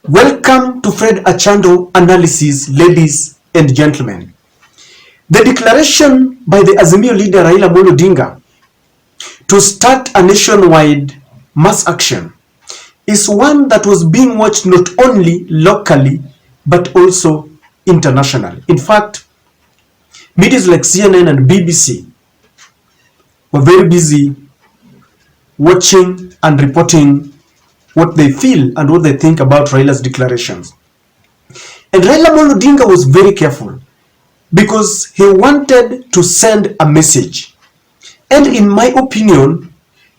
Welcome to Fred Achando Analysis, ladies and gentlemen. The declaration by the Azimio leader Raila Odinga to start a nationwide mass action is one that was being watched not only locally but also internationally. In fact, medias like CNN and BBC were very busy watching and reporting what they feel and what they think about Raila's declarations. And Raila Odinga was very careful because he wanted to send a message. And in my opinion,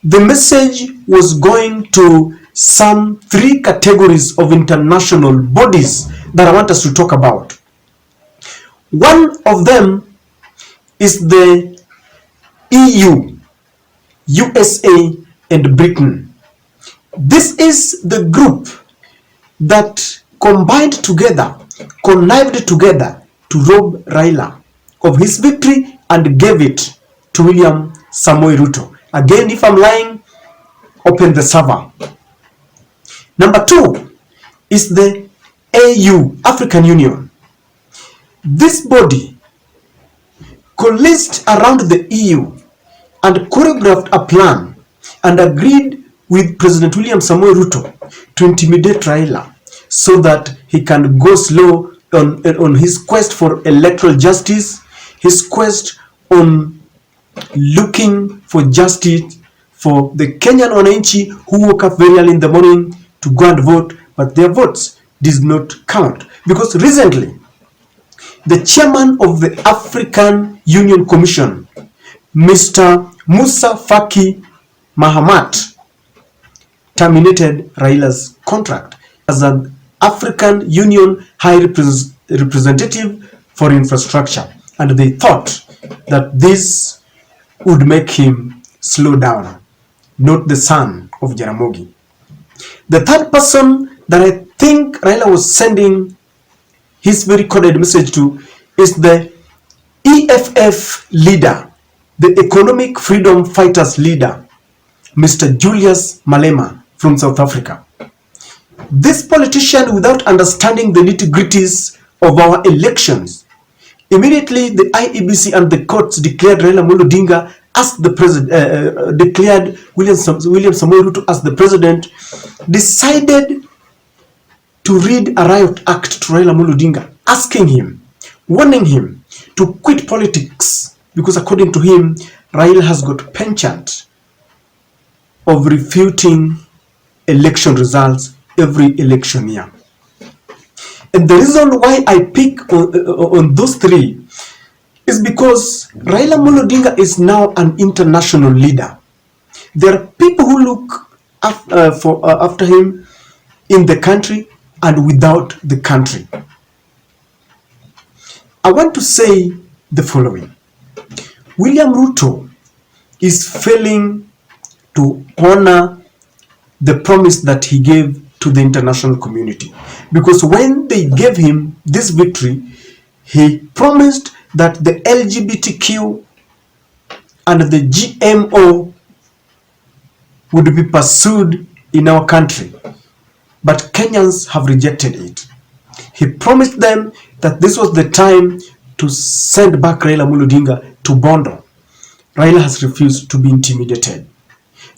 the message was going to some three categories of international bodies that I want us to talk about. One of them is the EU, USA, and Britain. This is the group that combined together, connived together to rob Raila of his victory and gave it to William Samoei Ruto. Again, if I'm lying, open the server. Number two is the AU, African Union. This body coalesced around the EU and choreographed a plan and agreed with President William Samoei Ruto to intimidate Raila so that he can go slow on his quest for electoral justice, his quest on looking for justice for the Kenyan wananchi who woke up very early in the morning to go and vote, but their votes did not count. Because recently, the chairman of the African Union Commission, Mr. Musa Faki Mahamat, terminated Raila's contract as an African Union High Representative for Infrastructure, and they thought that this would make him slow down, not the son of Jaramogi. The third person that I think Raila was sending his very coded message to is the EFF leader, the Economic Freedom Fighters leader, Mr. Julius Malema from South Africa. This politician, without understanding the nitty-gritties of our elections, immediately the IEBC and the courts declared Raila Odinga as the president, declared William Samoei Ruto as the president, decided to read a riot act to Raila Odinga, asking him, warning him to quit politics, because according to him, Raila has got penchant of refuting election results every election year. And the reason why I pick on those three is because Raila Odinga is now an international leader. There are people who look after him in the country and without the country. I want to say the following. William Ruto is failing to honor the promise that he gave to the international community. Because when they gave him this victory, he promised that the LGBTQ and the GMO would be pursued in our country. But Kenyans have rejected it. He promised them that this was the time to send back Raila Odinga to Bondo. Raila has refused to be intimidated.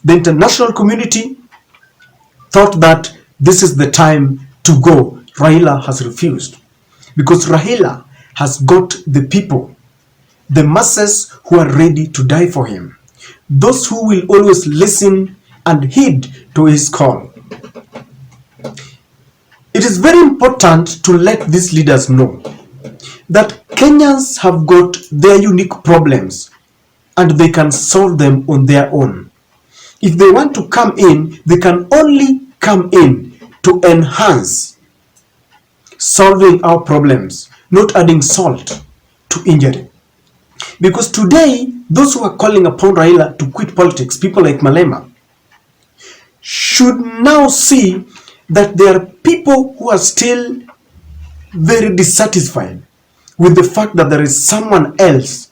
The international community thought that this is the time to go. Raila has refused. Because Raila has got the people, the masses who are ready to die for him. Those who will always listen and heed to his call. It is very important to let these leaders know that Kenyans have got their unique problems and they can solve them on their own. If they want to come in, they can only come in to enhance solving our problems, not adding salt to injury. Because today, those who are calling upon Raila to quit politics, people like MALEMA, should now see that there are people who are still very dissatisfied with the fact that there is someone else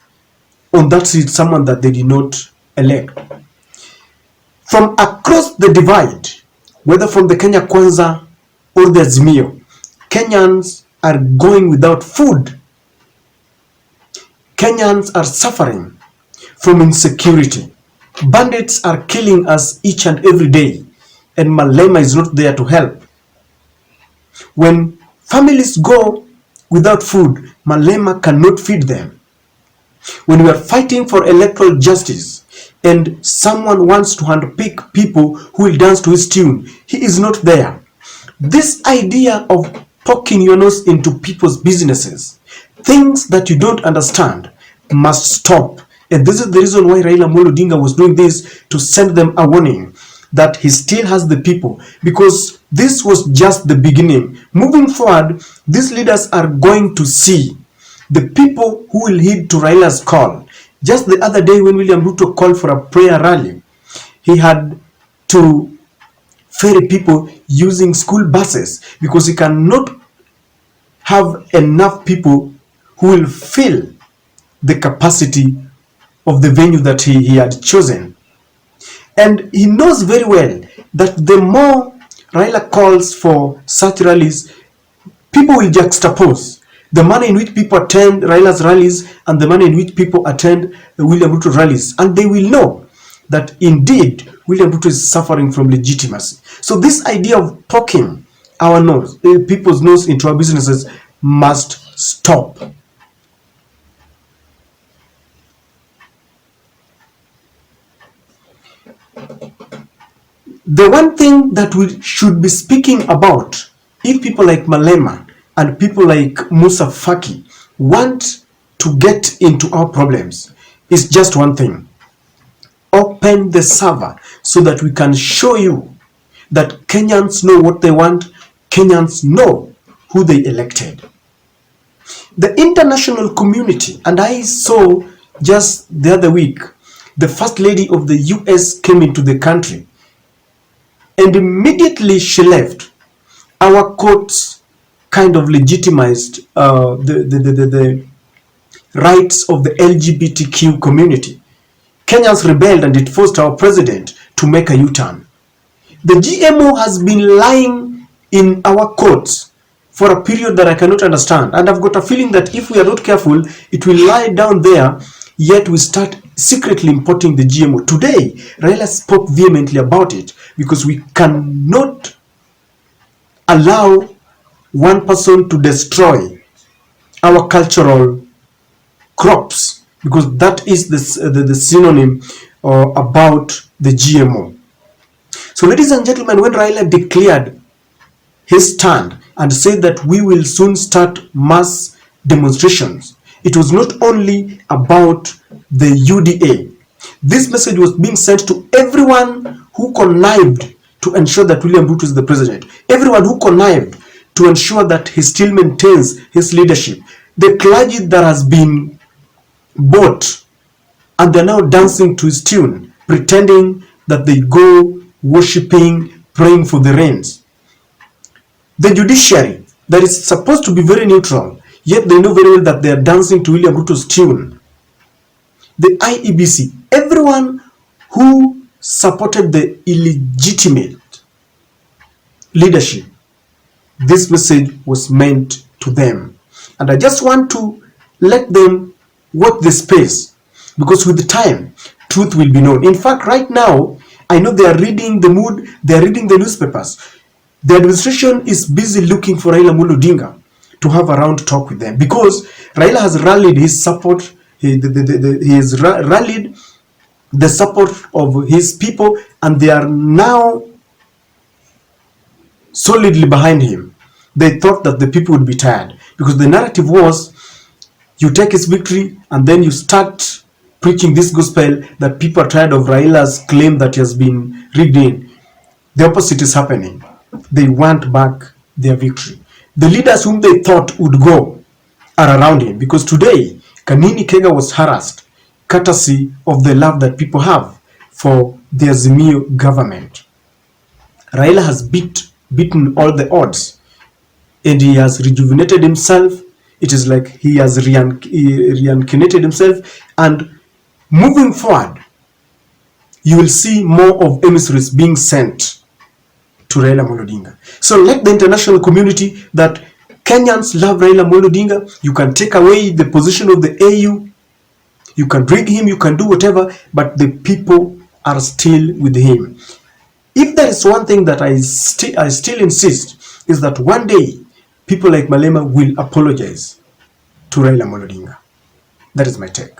on that seat, someone that they did not elect. From across the divide, whether from the Kenya Kwanza or the Azimio, Kenyans are going without food. Kenyans are suffering from insecurity. Bandits are killing us each and every day, and MALEMA is not there to help. When families go without food, MALEMA cannot feed them. When we are fighting for electoral justice and someone wants to handpick people who will dance to his tune, he is not there. This idea of poking your nose into people's businesses, things that you don't understand, must stop. And this is the reason why Raila Amolo Odinga was doing this, to send them a warning that he still has the people, because this was just the beginning. Moving forward, these leaders are going to see the people who will heed to Raila's call. Just the other day when William Ruto called for a prayer rally, he had to ferry people using school buses because he cannot have enough people who will fill the capacity of the venue that he had chosen. And he knows very well that the more Raila calls for such rallies, people will juxtapose the manner in which people attend Raila's rallies and the manner in which people attend the William Ruto rallies, and they will know that indeed William Ruto is suffering from legitimacy. So this idea of poking our nose, people's nose into our businesses, must stop. The one thing that we should be speaking about, if people like MALEMA and people like Musa Faki want to get into our problems, is just one thing: open the server so that we can show you that Kenyans know what they want, Kenyans know who they elected. The international community, and I saw just the other week, the First Lady of the US came into the country, and immediately she left, our courts kind of legitimized the rights of the LGBTQ community. Kenyans rebelled and it forced our president to make a U-turn. The GMO has been lying in our courts for a period that I cannot understand, and I've got a feeling that if we are not careful, it will lie down there, yet we start secretly importing the GMO. Today, Raila spoke vehemently about it, because we cannot allow one person to destroy our cultural crops, because that is the synonym about the GMO. So ladies and gentlemen, when Raila declared his stand and said that we will soon start mass demonstrations, it was not only about the UDA. This message was being sent to everyone who connived to ensure that William Ruto is the president. Everyone who connived to ensure that he still maintains his leadership. The clergy that has been bought and they're now dancing to his tune, pretending that they go worshipping, praying for the rains. The judiciary that is supposed to be very neutral, yet they know very well that they are dancing to William Ruto's tune. The IEBC, everyone who supported the illegitimate leadership, this message was meant to them. And I just want to let them watch the space, because with the time, truth will be known. In fact, right now, I know they are reading the mood, they are reading the newspapers. The administration is busy looking for Raila Amolo Odinga to have a round talk with them, because Raila has rallied his support, he has rallied the support of his people, and they are now solidly behind him. They thought that the people would be tired, because the narrative was, you take his victory and then you start preaching this gospel that people are tired of Raila's claim that he has been rigged in. The opposite is happening. They want back their victory. The leaders whom they thought would go are around him, because today Kanini Kega was harassed courtesy of the love that people have for the Azimio government. Raila has beaten all the odds, and he has rejuvenated himself. It is like he has reincarnated himself, and moving forward, you will see more of emissaries being sent to Raila Amolo Odinga. So let the international community that Kenyans love Raila Amolo Odinga. You can take away the position of the AU, you can bring him, you can do whatever, but the people are still with him. If there is one thing that I still insist, is that one day people like Malema will apologize to Raila Amolo Odinga. That is my take.